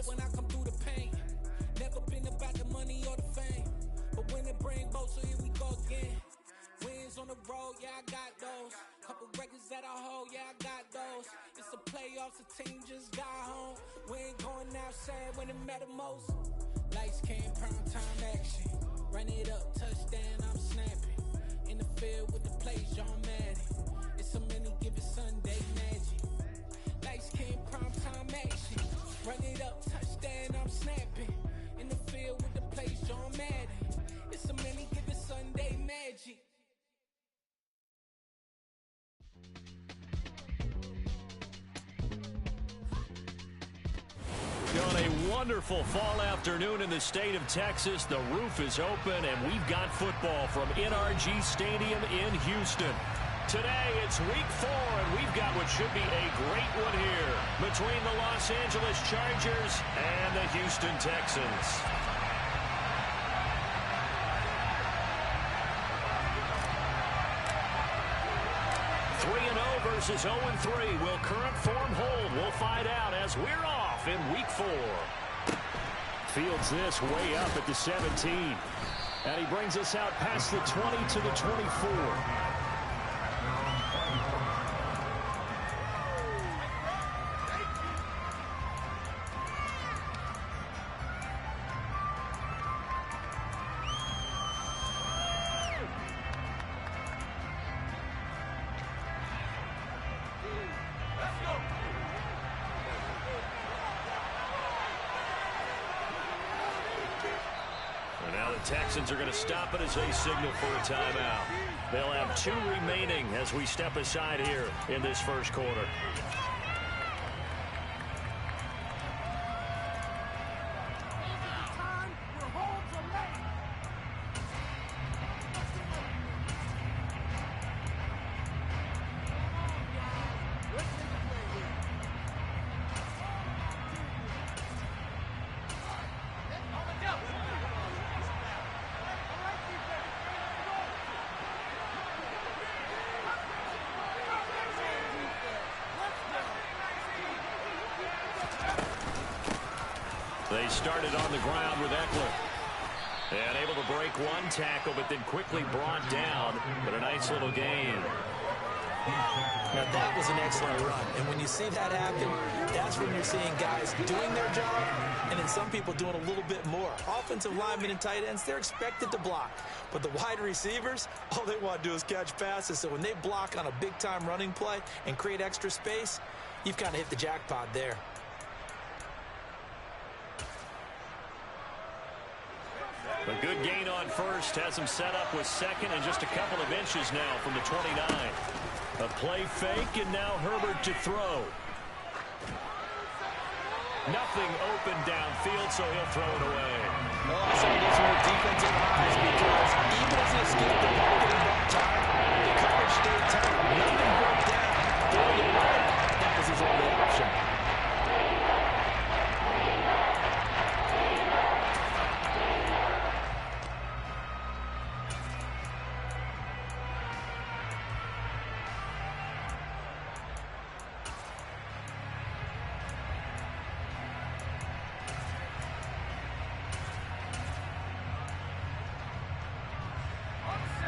it when I come through the pain. Never been about the money or the fame, but when it bring both, so here we go again. Wins on the road, yeah, I got those. Couple records that I hold, yeah, I got those. It's the playoffs, the team just got home. We ain't going outside when it matter most. Lights came, prime time action. Run it up, touchdown, I'm snapping. In the field with the plays, John Madden. It's a many given Sunday magic. Lights came, prime time action. Run it up, touchdown, I'm snapping. In the field with the plays, John Madden. It's a many given Sunday magic. On a wonderful fall afternoon in the state of Texas, the roof is open, and we've got football from NRG Stadium in Houston. Today, it's week 4, and we've got what should be a great one here between the Los Angeles Chargers and the Houston Texans. 3-0 versus 0-3. Will current form hold? We'll find out as we're off in week 4. Fields this way up at the 17. And he brings us out past the 20 to the 24. Texans are going to stop it as they signal for a timeout. They'll have 2 remaining as we step aside here in this first quarter. They started on the ground with Eckler. And able to break one tackle, but then quickly brought down. But a nice little gain. Now that was an excellent run. And when you see that happen, that's when you're seeing guys doing their job and then some people doing a little bit more. Offensive linemen and tight ends, they're expected to block. But the wide receivers, all they want to do is catch passes. So when they block on a big-time running play and create extra space, you've kind of hit the jackpot there. A good gain on first has him set up with second and just a couple of inches now from the 29. A play fake, and now Herbert to throw. Nothing open downfield, so he'll throw it away. Oh, some of those were defensive eyes because even as he escaped the pocket in that time, the coverage stayed tight. Nothing broke down. Throwing it away, that was his only option.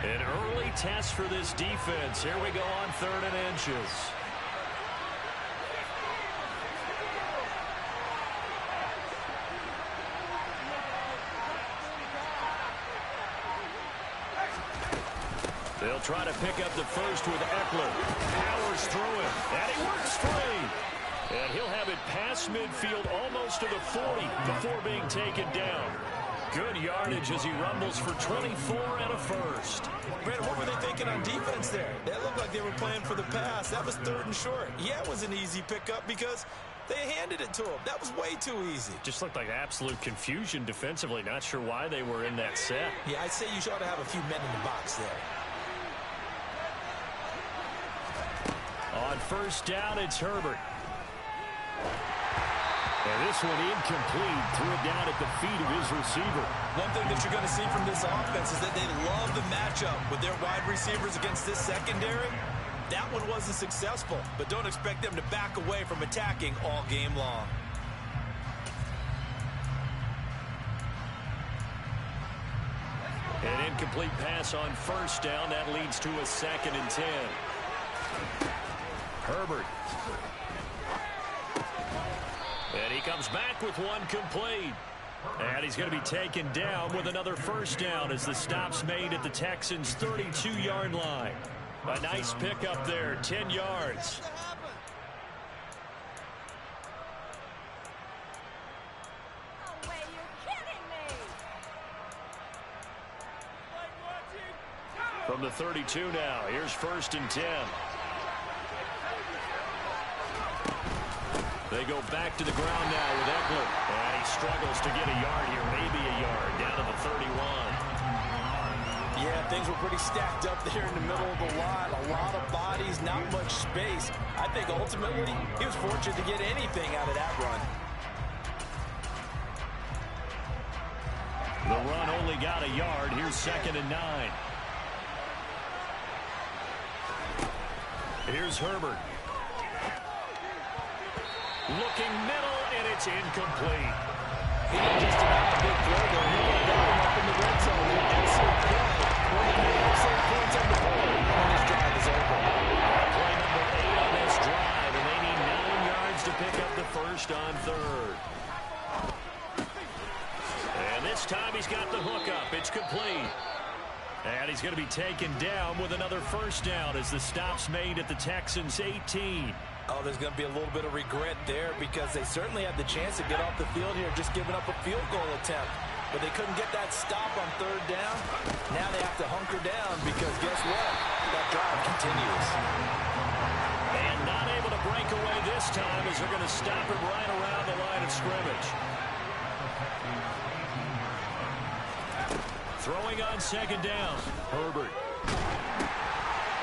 An early test for this defense. Here we go on 3rd and inches. They'll try to pick up the first with Eckler. Powers through it, and he works free. And he'll have it past midfield almost to the 40 before being taken down. Good yardage as he rumbles for 24 and a first. Brandon, what were they thinking on defense there? That looked like they were playing for the pass. That was 3rd and short. Yeah, it was an easy pickup because they handed it to him. That was way too easy. Just looked like absolute confusion defensively. Not sure why they were in that set. Yeah, I'd say you ought to have a few men in the box there. On first down, it's Herbert. And this one incomplete. Threw it down at the feet of his receiver. One thing that you're going to see from this offense is that they love the matchup with their wide receivers against this secondary. That one wasn't successful, but don't expect them to back away from attacking all game long. An incomplete pass on first down. That leads to a 2nd and 10. Herbert. And he comes back with one complete. And he's going to be taken down with another first down as the stop's made at the Texans' 32-yard line. A nice pickup there, 10 yards. From the 32 now, here's 1st and 10. They go back to the ground now with Eckler. And he struggles to get a yard here, maybe a yard, down to the 31. Yeah, things were pretty stacked up there in the middle of the line. A lot of bodies, not much space. I think ultimately he was fortunate to get anything out of that run. The run only got a yard. Here's 2nd and 9. Here's Herbert. Looking middle, and it's incomplete. He didn't just deny a big throw there. He got him up in the red zone. An excellent play. One of the excellent points on the board. And this drive is over. Play number 8 on this drive, and they need 9 yards to pick up the first on 3rd. And this time he's got the hook up. It's complete. And he's going to be taken down with another first down as the stop's made at the Texans' 18. Oh, there's going to be a little bit of regret there because they certainly had the chance to get off the field here, just giving up a field goal attempt. But they couldn't get that stop on 3rd down. Now they have to hunker down because guess what? That drive continues. And not able to break away this time as they're going to stop it right around the line of scrimmage. Throwing on 2nd down. Herbert.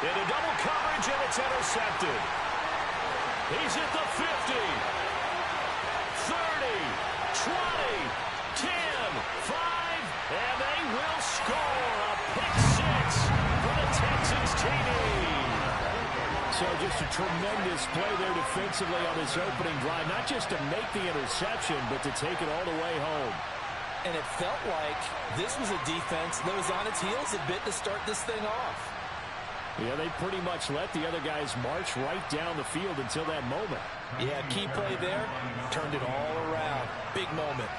Into double coverage, and it's intercepted. He's at the 50, 30, 20, 10, 5, and they will score a pick 6 for the Texans TD. So just a tremendous play there defensively on this opening drive, not just to make the interception, but to take it all the way home. And it felt like this was a defense that was on its heels a bit to start this thing off. Yeah, they pretty much let the other guys march right down the field until that moment. Yeah, key play there, turned it all around. Big moment.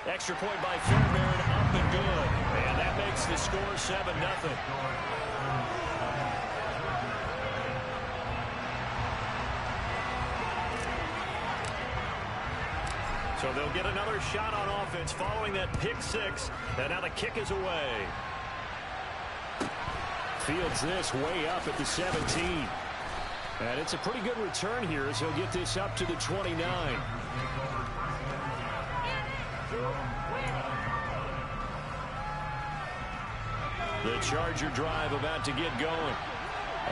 Extra point by Fairbairn, up and good. And that makes the score 7-0. So they'll get another shot on offense following that pick 6. And now the kick is away. Fields this way up at the 17. And it's a pretty good return here as he'll get this up to the 29. The Charger drive about to get going.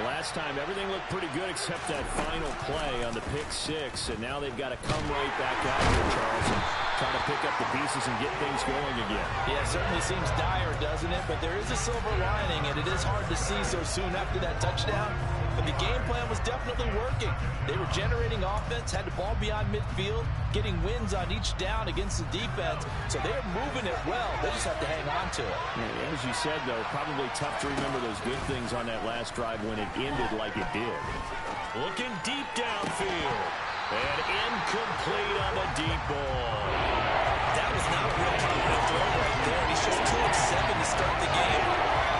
Last time, everything looked pretty good except that final play on the pick 6. And now they've got to come right back out here, Charles, and try to pick up the pieces and get things going again. Yeah, it certainly seems dire, doesn't it? But there is a silver lining, and it is hard to see so soon after that touchdown. But the game plan was definitely working. They were generating offense, had the ball beyond midfield, getting wins on each down against the defense. So they're moving it well. They just have to hang on to it. Yeah, as you said, though, probably tough to remember those good things on that last drive when it ended like it did. Looking deep downfield. And incomplete on the deep ball. That was not a real confident throw right there. He's just 2 of 7 to start the game.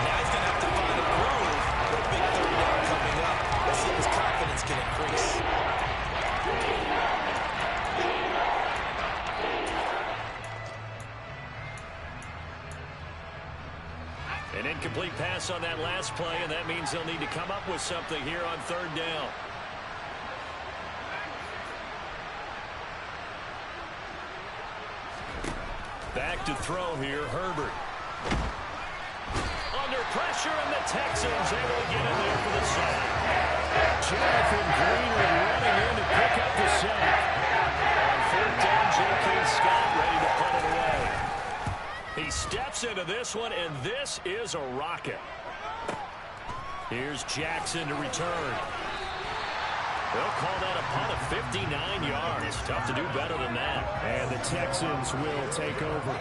Now he's going to have to find a groove for a big 3rd down coming up. Let's see if his confidence can increase. An incomplete pass on that last play, and that means they'll need to come up with something here on 3rd down. Back to throw here, Herbert. Under pressure, and the Texans able to get in there for the sack. Jonathan Greenwood running in to pick up the sack. On 4th down, J.K. Scott ready to put it away. He steps into this one, and this is a rocket. Here's Jackson to return. They'll call that a punt of 59 yards. Tough to do better than that. And the Texans will take over.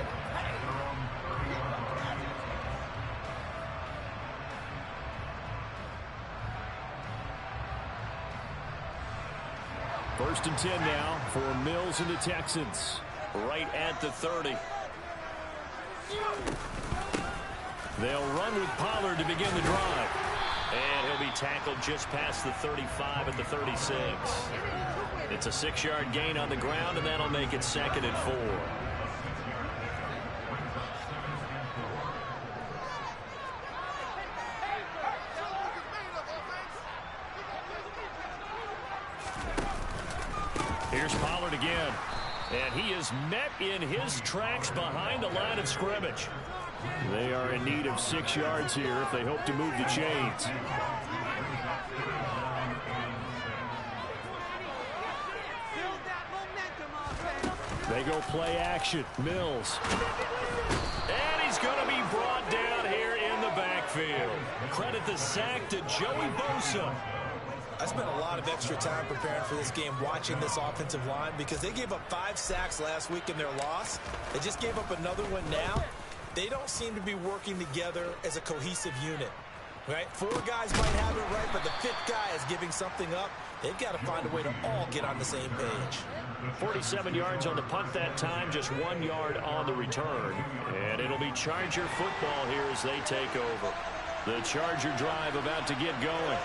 First and 10 now for Mills and the Texans. Right at the 30. They'll run with Pollard to begin the drive. And he'll be tackled just past the 35 at the 36. It's a 6-yard gain on the ground, and that'll make it 2nd and 4. Here's Pollard again. And he is met in his tracks behind the line of scrimmage. They are in need of 6 yards here if they hope to move the chains. They go play action. Mills. And he's going to be brought down here in the backfield. Credit the sack to Joey Bosa. I spent a lot of extra time preparing for this game watching this offensive line because they gave up 5 sacks last week in their loss. They just gave up another one now. They don't seem to be working together as a cohesive unit. Right? 4 guys might have it right, but the 5th guy is giving something up. They've got to find a way to all get on the same page. 47 yards on the punt that time, just 1 yard on the return. And it'll be Charger football here as they take over. The Charger drive about to get going.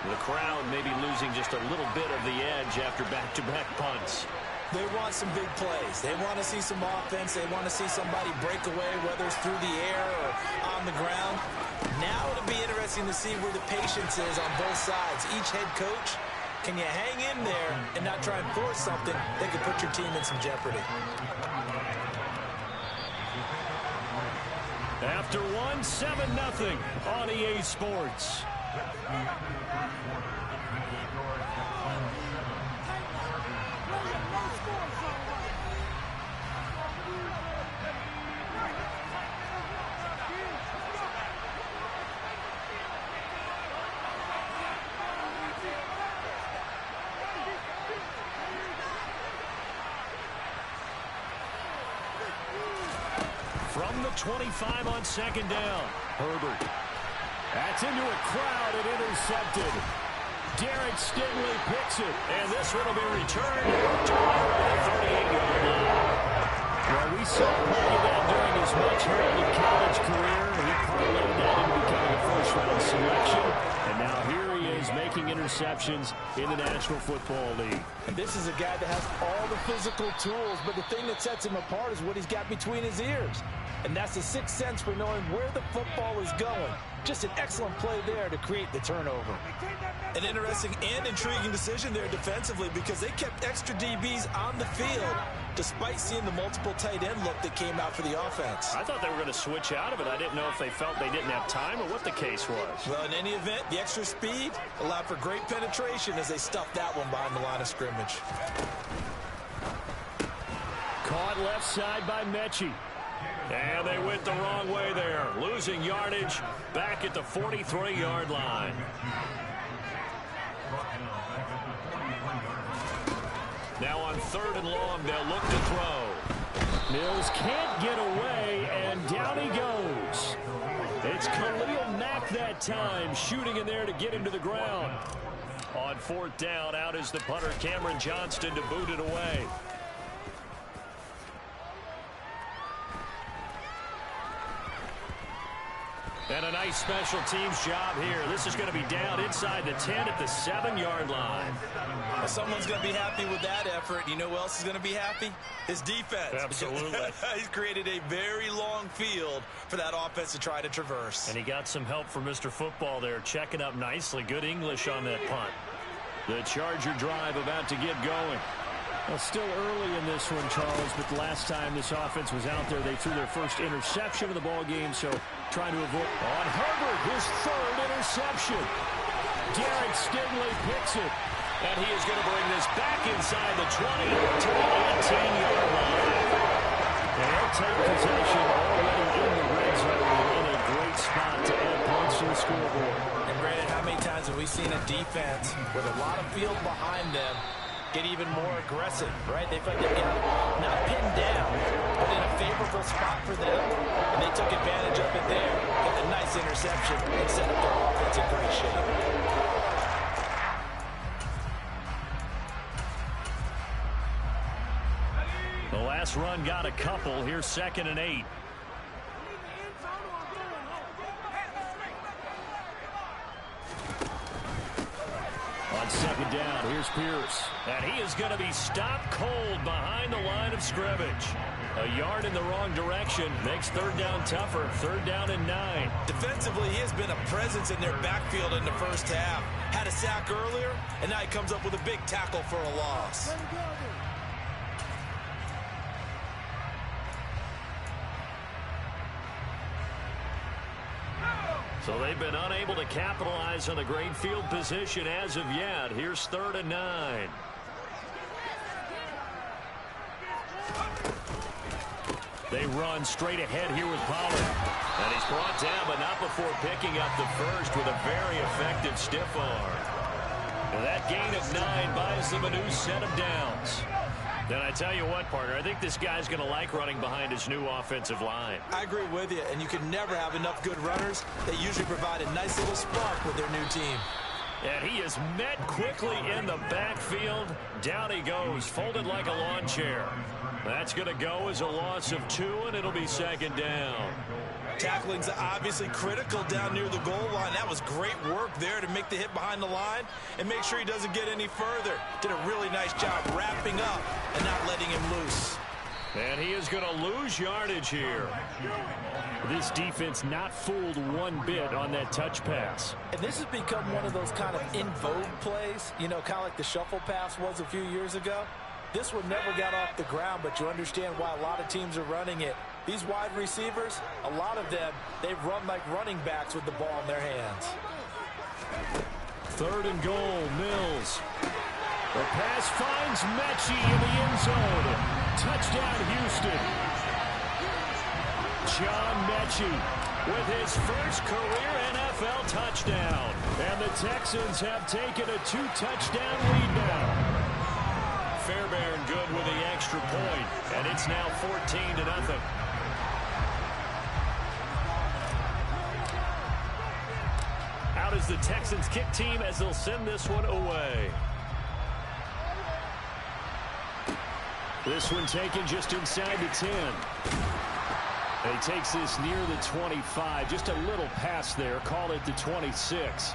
The crowd maybe losing just a little bit of the edge after back-to-back punts. They want some big plays. They want to see some offense. They want to see somebody break away, whether it's through the air or on the ground. Now it'll be interesting to see where the patience is on both sides. Each head coach, can you hang in there and not try and force something that could put your team in some jeopardy? After one, 7-0 on EA Sports. From the 25 on 2nd down. Herbert. That's into a crowd and intercepted. Derek Stingley picks it. And this one will be returned to the 38-yard line. Well, we saw plenty of that during his much heralded college career. He parlayed that into becoming a first-round selection. And now here he is making interceptions in the National Football League. And this is a guy that has all the physical tools, but the thing that sets him apart is what he's got between his ears. And that's the sixth sense for knowing where the football is going. Just an excellent play there to create the turnover. An interesting and intriguing decision there defensively because they kept extra DBs on the field despite seeing the multiple tight end look that came out for the offense. I thought they were going to switch out of it. I didn't know if they felt they didn't have time or what the case was. Well, in any event, the extra speed allowed for great penetration as they stuffed that one behind the line of scrimmage. Caught left side by Mechie. And they went the wrong way there, losing yardage back at the 43-yard line. Now on 3rd and long, they'll look to throw. Mills can't get away, and down he goes. It's Khalil Mack that time, shooting in there to get him to the ground. On 4th down, out is the punter, Cameron Johnston, to boot it away. And a nice special teams job here. This is going to be down inside the 10 at the 7-yard line. Well, someone's going to be happy with that effort. You know who else is going to be happy? His defense. Absolutely. He's created a very long field for that offense to try to traverse. And he got some help from Mr. Football there, checking up nicely. Good English on that punt. The Charger drive about to get going. Well, still early in this one, Charles, but the last time this offense was out there, they threw their first interception of the ball game, so trying to avoid. On Herbert, his 3rd interception. Derek Stingley picks it. And he is going to bring this back inside the 20 to the 18-yard line. And they'll take possession already in the red zone in a great spot to add points to the scoreboard. And Brandon, seen a defense with a lot of field behind them get even more aggressive, right? They felt they got not pinned down, but in a favorable spot for them, and they took advantage of it there. Got a nice interception and set up their offense in great shape. The last run got a couple. Here's 2nd and 8. On 2nd down, here's Pierce. And he is going to be stopped cold behind the line of scrimmage. A yard in the wrong direction makes 3rd down tougher. 3rd down and 9. Defensively, he has been a presence in their backfield in the first half. Had a sack earlier, and now he comes up with a big tackle for a loss. So they've been unable to capitalize on the great field position as of yet. Here's 3rd and 9. They run straight ahead here with Pollard. And he's brought down, but not before picking up the first with a very effective stiff arm. And that gain of 9 buys them a new set of downs. Then I tell you what, partner, I think this guy's going to like running behind his new offensive line. I agree with you, and you can never have enough good runners. They usually provide a nice little spark with their new team. And he is met quickly in the backfield. Down he goes, folded like a lawn chair. That's going to go as a loss of 2, and it'll be 2nd down. Tackling's obviously critical down near the goal line. That was great work there to make the hit behind the line and make sure he doesn't get any further. Did a really nice job wrapping up and not letting him loose. And he is going to lose yardage here. This defense not fooled one bit on that touch pass. And this has become one of those kind of in vogue plays, you know, kind of like the shuffle pass was a few years ago. This one never got off the ground, but you understand why a lot of teams are running it. These wide receivers, a lot of them, they've run like running backs with the ball in their hands. 3rd and goal, Mills. The pass finds Mechie in the end zone. Touchdown, Houston. John Mechie with his first career NFL touchdown. And the Texans have taken a 2-touchdown lead now. Fairbairn good with the extra point, and it's now 14-0. Out is the Texans kick team as they'll send this one away. This one taken just inside the 10. And he takes this near the 25, just a little pass there, call it the 26.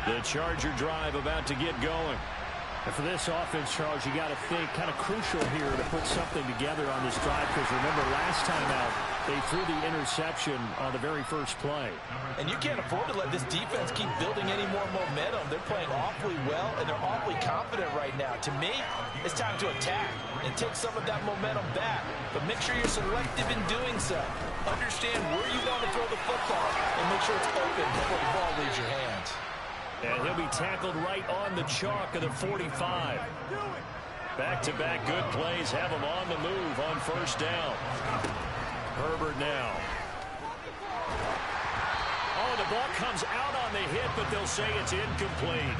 The Charger drive about to get going. And for this offense, Charles, you got to think kind of crucial here to put something together on this drive, because remember last time out they threw the interception on the very first play. And you can't afford to let this defense keep building any more momentum. They're playing awfully well, and they're awfully confident right now. To me, it's time to attack and take some of that momentum back. But make sure you're selective in doing so. Understand where you want to throw the football and make sure it's open before the ball leaves your hands. And he'll be tackled right on the chalk of the 45. Back-to-back good plays have him on the move on 1st down. Herbert now. Oh, the ball comes out on the hit, but they'll say it's incomplete.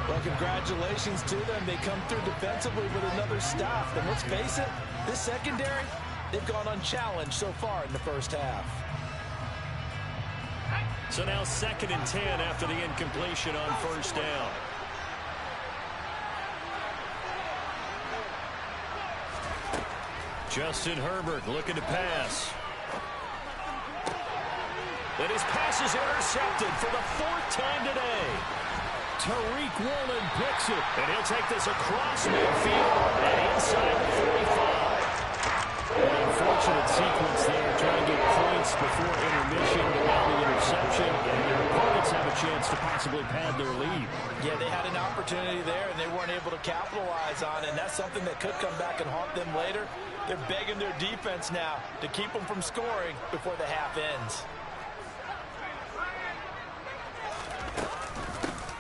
Well, congratulations to them. They come through defensively with another stop. And let's face it, this secondary, they've gone unchallenged so far in the first half. So now 2nd and 10 after the incompletion on 1st down. Justin Herbert looking to pass. And his pass is intercepted for the 4th time today. Tariq Woolen picks it. And he'll take this across midfield and inside the 45. An unfortunate sequence there, trying to get points before intermission, but now the interception, and their opponents have a chance to possibly pad their lead. Yeah, they had an opportunity there, and they weren't able to capitalize on it, and that's something that could come back and haunt them later. They're begging their defense now to keep them from scoring before the half ends.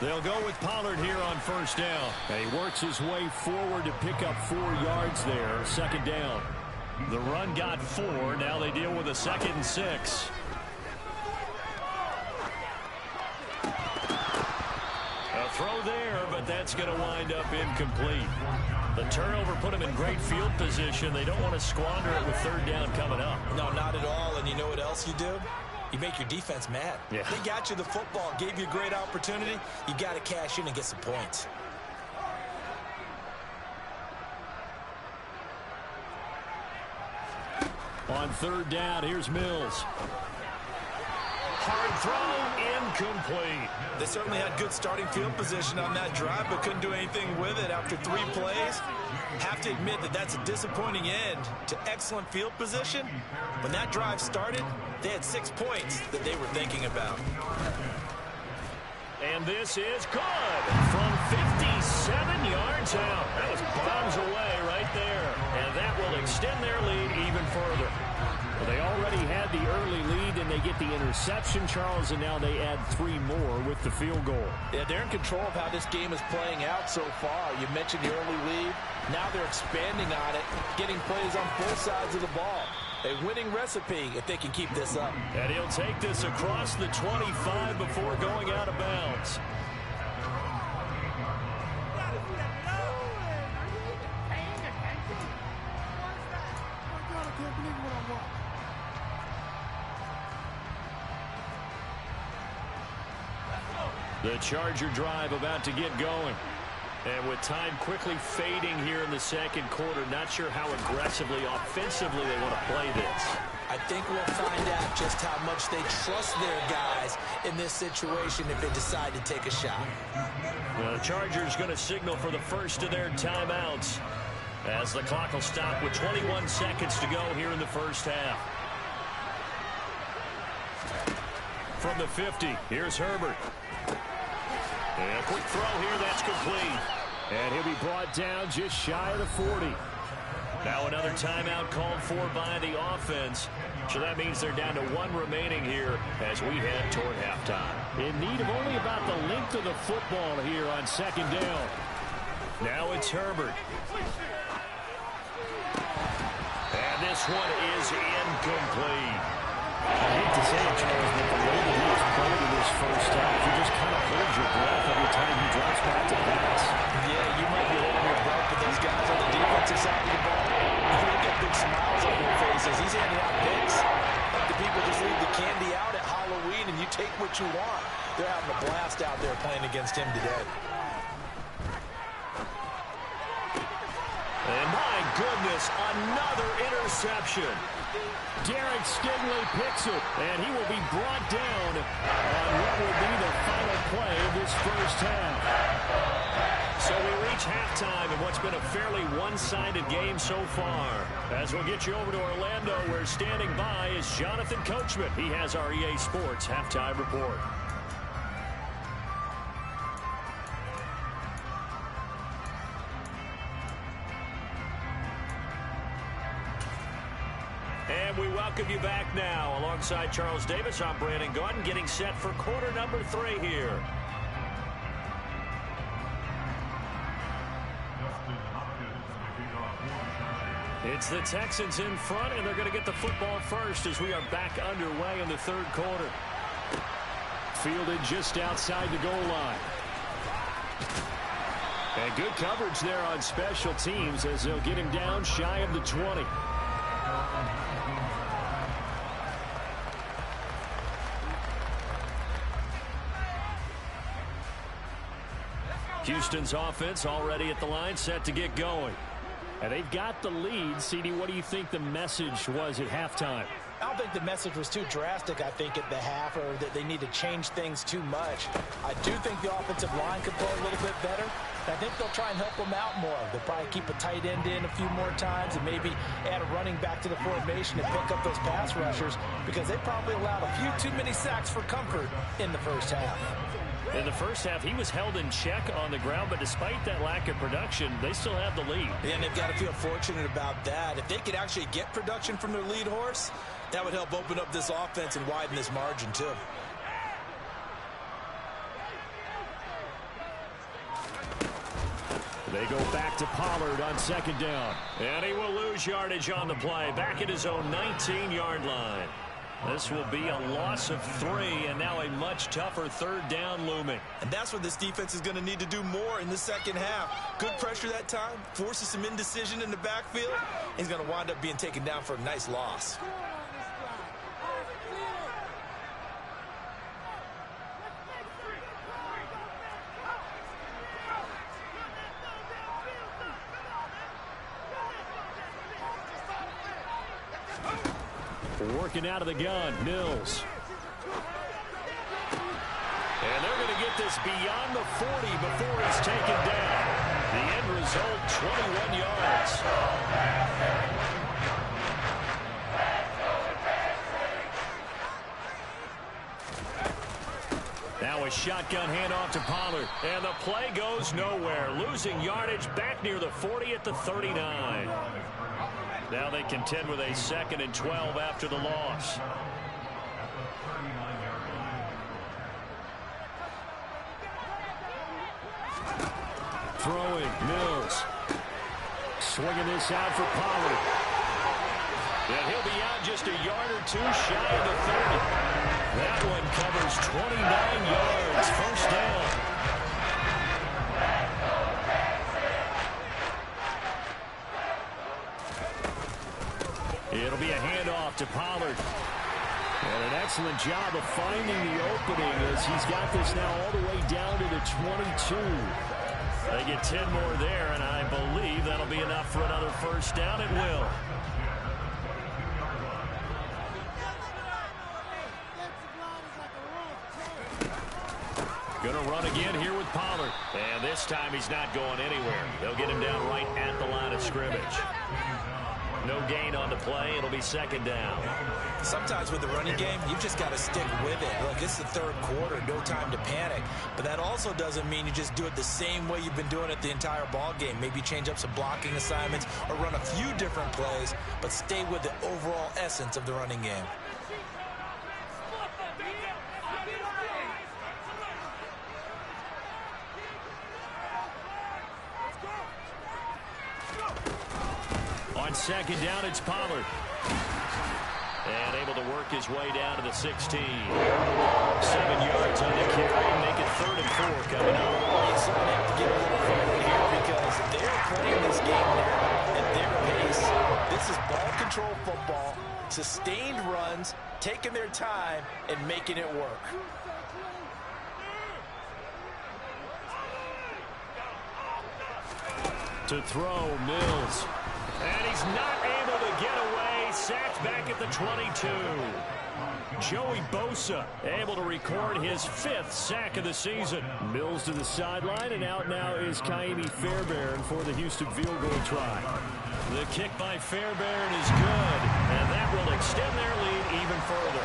They'll go with Pollard here on 1st down. And he works his way forward to pick up 4 yards there, 2nd down. The run got 4. Now they deal with a 2nd and 6. A throw there, but that's going to wind up incomplete. The turnover put them in great field position. They don't want to squander it with 3rd down coming up. No, not at all. And you know what else you do? You make your defense mad. Yeah. They got you the football, gave you a great opportunity. You got to cash in and get some points. On 3rd down, here's Mills. Hard throw, incomplete. They certainly had good starting field position on that drive, but couldn't do anything with it after 3 plays. Have to admit that that's a disappointing end to excellent field position. When that drive started, they had 6 points that they were thinking about. And this is good from 57 yards out. That was bombs away right there. And that will extend their lead even further. Well, they already had the early lead, and they get the interception, Charles, and now they add 3 more with the field goal. Yeah, they're in control of how this game is playing out so far. You mentioned the early lead. Now they're expanding on it, getting plays on both sides of the ball. A winning recipe if they can keep this up. And he'll take this across the 25 before going out of bounds. The Charger drive about to get going. And with time quickly fading here in the 2nd quarter, not sure how aggressively, offensively they want to play this. I think we'll find out just how much they trust their guys in this situation if they decide to take a shot. The Chargers going to signal for the first of their timeouts as the clock will stop with 21 seconds to go here in the first half. From the 50, here's Herbert. And a quick throw here, that's complete. And he'll be brought down just shy of the 40. Now another timeout called for by the offense. So that means they're down to 1 remaining here as we head toward halftime. In need of only about the length of the football here on 2nd down. Now it's Herbert. And this one is incomplete. I hate to say it, Charles, but the way that he was playing in this first half, you just kind of hold your breath every time he drops back to pass. Yeah, you might be holding your breath, but those guys on the defensive side of the ball, they get big smiles on their faces. He's handing out picks. Like the people just leave the candy out at Halloween and you take what you want. They're having a blast out there playing against him today. And my goodness, another interception. Derek Stingley picks it, and he will be brought down on what will be the final play of this first half. So we reach halftime in what's been a fairly one-sided game so far. As we'll get you over to Orlando, where standing by is Jonathan Coachman. He has our EA Sports halftime report. And we welcome you back now. Alongside Charles Davis, I'm Brandon Gaudin, getting set for quarter number 3 here. It's the Texans in front, and they're going to get the football first as we are back underway in the 3rd quarter. Fielded just outside the goal line. And good coverage there on special teams as they'll get him down shy of the 20. Houston's offense already at the line, set to get going. And they've got the lead. CD, what do you think the message was at halftime? I don't think the message was too drastic, I think, at the half, or that they need to change things too much. I do think the offensive line could play a little bit better. I think they'll try and help them out more. They'll probably keep a tight end in a few more times and maybe add a running back to the formation and pick up those pass rushers, because they probably allowed a few too many sacks for comfort in the first half. In the first half, he was held in check on the ground, but despite that lack of production, they still have the lead. And they've got to feel fortunate about that. If they could actually get production from their lead horse, that would help open up this offense and widen this margin, too. They go back to Pollard on second down. And he will lose yardage on the play. Back at his own 19-yard line. This will be a loss of 3, and now a much tougher third down looming. And that's what this defense is going to need to do more in the second half. Good pressure that time, forces some indecision in the backfield. He's going to wind up being taken down for a nice loss. Working out of the gun, Mills. And they're going to get this beyond the 40 before he's taken down. The end result, 21 yards. Now a shotgun handoff to Pollard. And the play goes nowhere. Losing yardage back near the 40 at the 39. Now they contend with a 2nd and 12 after the loss. Throwing, Mills. Swinging this out for Pollard. And he'll be out just a yard or 2 shy of the 30. That one covers 29 yards. First down. It'll be a handoff to Pollard. And an excellent job of finding the opening as he's got this now all the way down to the 22. They get 10 more there, and I believe that'll be enough for another first down. It will. Going to run again here with Pollard. And this time he's not going anywhere. They'll get him down right at the line of scrimmage. No gain on the play. It'll be 2nd down. Sometimes with the running game, you've just got to stick with it. Look, it's the 3rd quarter, no time to panic. But that also doesn't mean you just do it the same way you've been doing it the entire ball game. Maybe change up some blocking assignments or run a few different plays, but stay with the overall essence of the running game. On 2nd down, it's Pollard. And able to work his way down to the 16. 7 yards on the carry. Make it 3rd and 4 coming up. So they have to get a little credit here because they're playing this game now at their pace. This is ball control football. Sustained runs, taking their time, and making it work. To throw, Mills. And he's not able to get away. Sacked back at the 22. Joey Bosa able to record his 5th sack of the season. Mills to the sideline, and out now is Ka'imi Fairbairn for the Houston field goal try. The kick by Fairbairn is good, and that will extend their lead even further.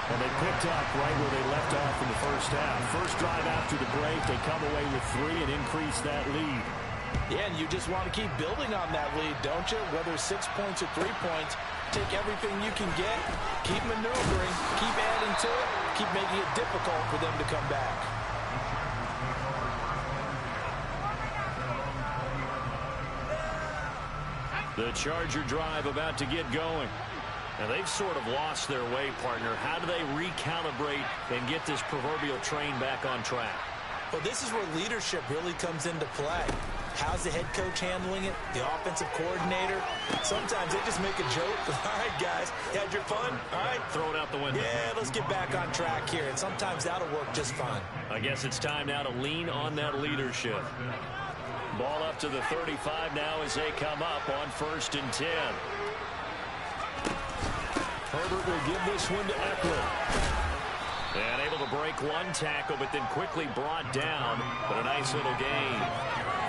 And they picked up right where they left off in the first half. First drive after the break, they come away with 3 and increase that lead. Yeah, and you just want to keep building on that lead, don't you? Whether 6 points or 3 points, take everything you can get, keep maneuvering, keep adding to it, keep making it difficult for them to come back. The Charger drive about to get going. Now, they've sort of lost their way, partner. How do they recalibrate and get this proverbial train back on track? Well, this is where leadership really comes into play. How's the head coach handling it? The offensive coordinator? Sometimes they just make a joke. All right, guys, you had your fun? All right. Throw it out the window. Yeah, let's get back on track here. And sometimes that'll work just fine. I guess it's time now to lean on that leadership. Ball up to the 35 now as they come up on 1st and 10. Herbert will give this one to Eckler. And able to break one tackle, but then quickly brought down. But a nice little gain.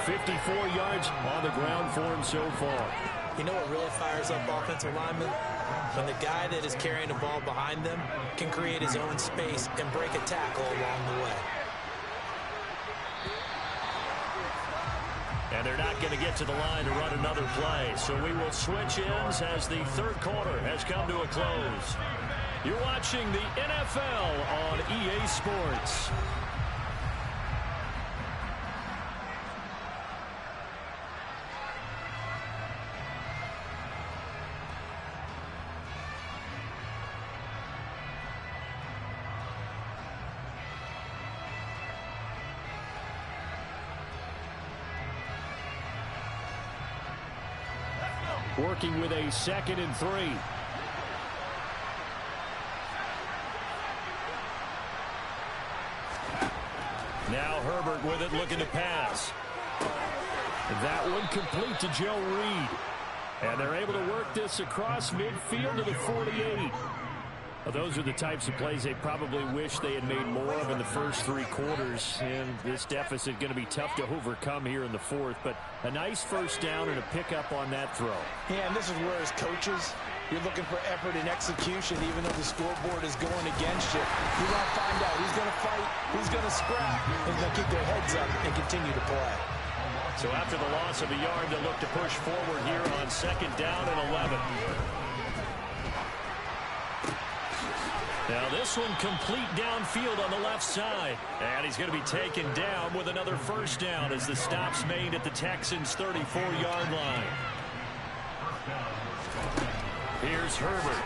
54 yards on the ground for him so far. You know what really fires up offensive linemen? When the guy that is carrying the ball behind them can create his own space and break a tackle along the way. And they're not going to get to the line to run another play. So we will switch ends as the 3rd quarter has come to a close. You're watching the NFL on EA Sports. working with a 2nd and 3. Now Herbert with it, looking to pass. That one complete to Joe Reed. And they're able to work this across midfield to the 48. Well, those are the types of plays they probably wish they had made more of in the first 3 quarters. And this deficit going to be tough to overcome here in the 4th. But a nice first down and a pickup on that throw. Yeah, and this is where as coaches, you're looking for effort and execution, even though the scoreboard is going against you. You want to find out who's going to fight, who's going to scrap, who's going to keep their heads up and continue to play. So after the loss of a yard, they'll look to push forward here on 2nd down and 11. Now this one complete downfield on the left side. And he's going to be taken down with another first down as the stop's made at the Texans' 34-yard line. Here's Herbert.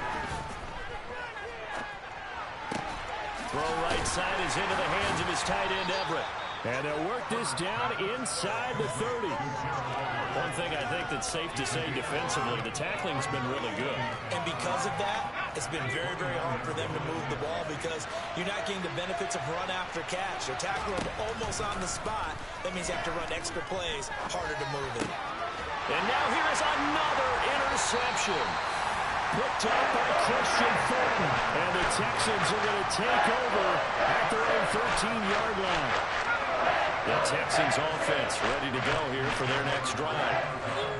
Throw right side is into the hands of his tight end, Everett. And they'll work this down inside the 30. One thing I think that's safe to say defensively, the tackling's been really good. And because of that, it's been very, very hard for them to move the ball because you're not getting the benefits of run after catch. They're tackling them almost on the spot. That means you have to run extra plays, harder to move it. And now here is another interception. Picked up by Christian Fulton. And the Texans are going to take over at their own 13-yard line. The Texans offense ready to go here for their next drive.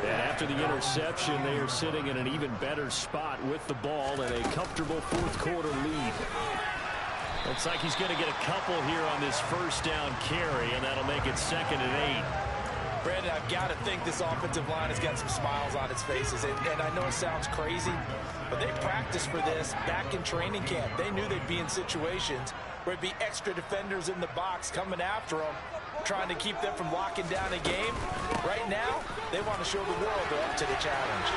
And after the interception, they are sitting in an even better spot with the ball and a comfortable 4th quarter lead. Looks like he's going to get a couple here on this first down carry, and that'll make it 2nd and 8. Brandon, I've got to think this offensive line has got some smiles on its faces. And I know it sounds crazy, but they practiced for this back in training camp. They knew they'd be in situations where it'd be extra defenders in the box coming after them, trying to keep them from locking down a game. Right now, they want to show the world they're up to the challenge.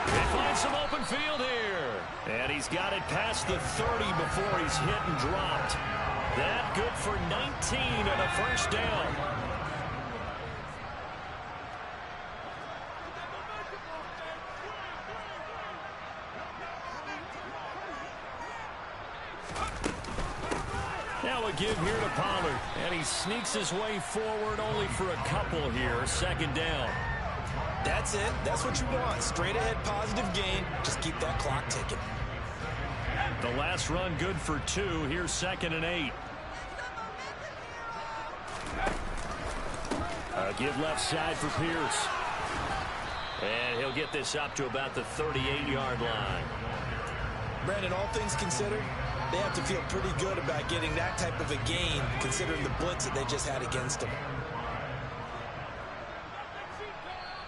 They find some open field here. And he's got it past the 30 before he's hit and dropped. That good for 19 and a first down. Now a give here to Pollard, and he sneaks his way forward only for a couple here. 2nd down. That's it. That's what you want. Straight ahead positive gain. Just keep that clock ticking. The last run good for 2. Here's 2nd and 8. A give left side for Pierce. And he'll get this up to about the 38-yard line. Brandon, all things considered, they have to feel pretty good about getting that type of a gain, considering the blitz that they just had against them.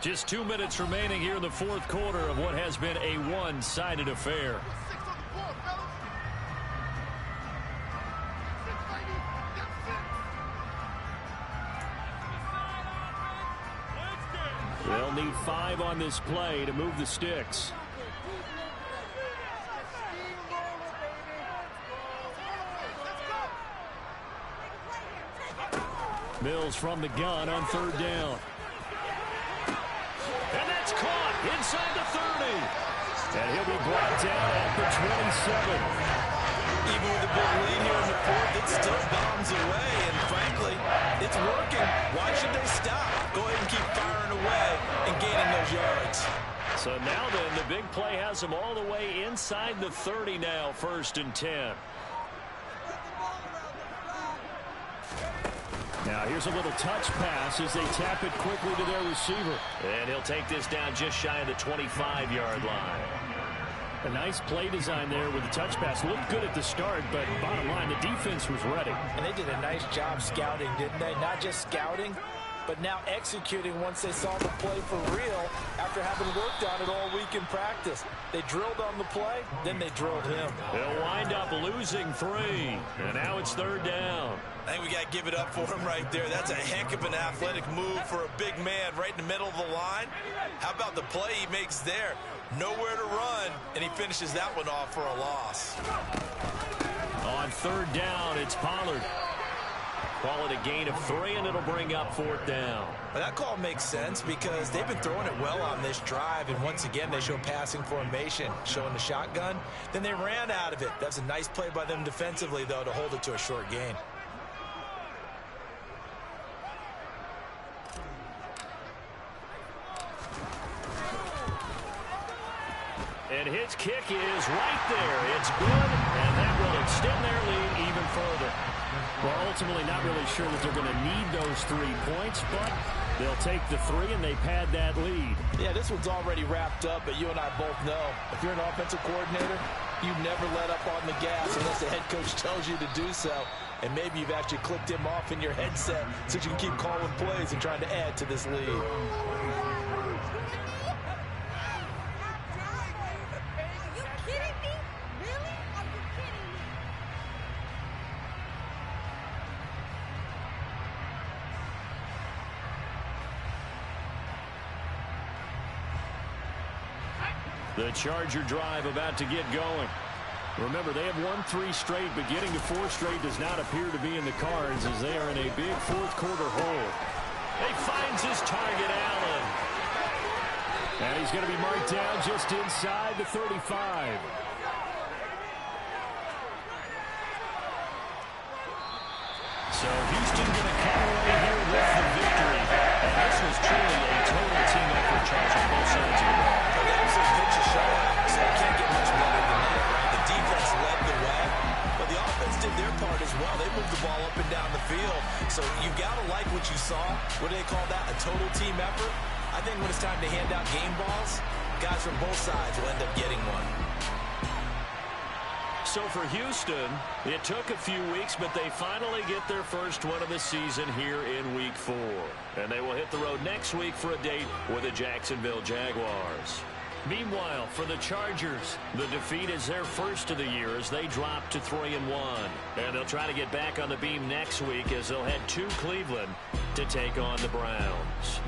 Just 2 minutes remaining here in the 4th quarter of what has been a one-sided affair. They'll need 5 on this play to move the sticks. Mills from the gun on 3rd down. And that's caught inside the 30. And he'll be brought down at the 27. Even with a big lead here in the 4th, it still bombs away. And frankly, it's working. Why should they stop? Go ahead and keep firing away and gaining those yards. So now then, the big play has them all the way inside the 30 now, 1st and 10. Now here's a little touch pass as they tap it quickly to their receiver. And he'll take this down just shy of the 25-yard line. A nice play design there with the touch pass. Looked good at the start, but bottom line, the defense was ready. And they did a nice job scouting, didn't they? Not just scouting, but now executing once they saw the play for real after having worked on it all week in practice. They drilled on the play, then they drilled him. They'll wind up losing 3, and now it's 3rd down. I think we got to give it up for him right there. That's a heck of an athletic move for a big man right in the middle of the line. How about the play he makes there? Nowhere to run, and he finishes that one off for a loss. On 3rd down, it's Pollard. Call it a gain of 3, and it'll bring up 4th down. Well, that call makes sense because they've been throwing it well on this drive, and once again they show passing formation, showing the shotgun. Then they ran out of it. That's a nice play by them defensively, though, to hold it to a short gain. And his kick is right there. It's good, and that will extend their lead even further. Well, ultimately not really sure that they're going to need those 3 points, but they'll take the 3 and they pad that lead. Yeah, this one's already wrapped up, but you and I both know if you're an offensive coordinator, you never let up on the gas unless the head coach tells you to do so. And maybe you've actually clicked him off in your headset so you can keep calling plays and trying to add to this lead. The Charger drive about to get going. Remember, they have won 3 straight, but getting to 4 straight does not appear to be in the cards as they are in a big 4th quarter hole. He finds his target, Allen. And he's going to be marked down just inside the 35. So Houston going to come away here with the victory. And this was truly a total team effort, Charles, on both sides of the ball. That was a pitch a shutout, so you can't get much better than that, right? The defense led the way, but the offense did their part as well. They moved the ball up and down the field. So you got to like what you saw. What do they call that? A total team effort? I think when it's time to hand out game balls, guys from both sides will end up getting one. So for Houston, it took a few weeks, but they finally get their first win of the season here in Week 4. And they will hit the road next week for a date with the Jacksonville Jaguars. Meanwhile, for the Chargers, the defeat is their first of the year as they drop to 3-1. And they'll try to get back on the beam next week as they'll head to Cleveland to take on the Browns.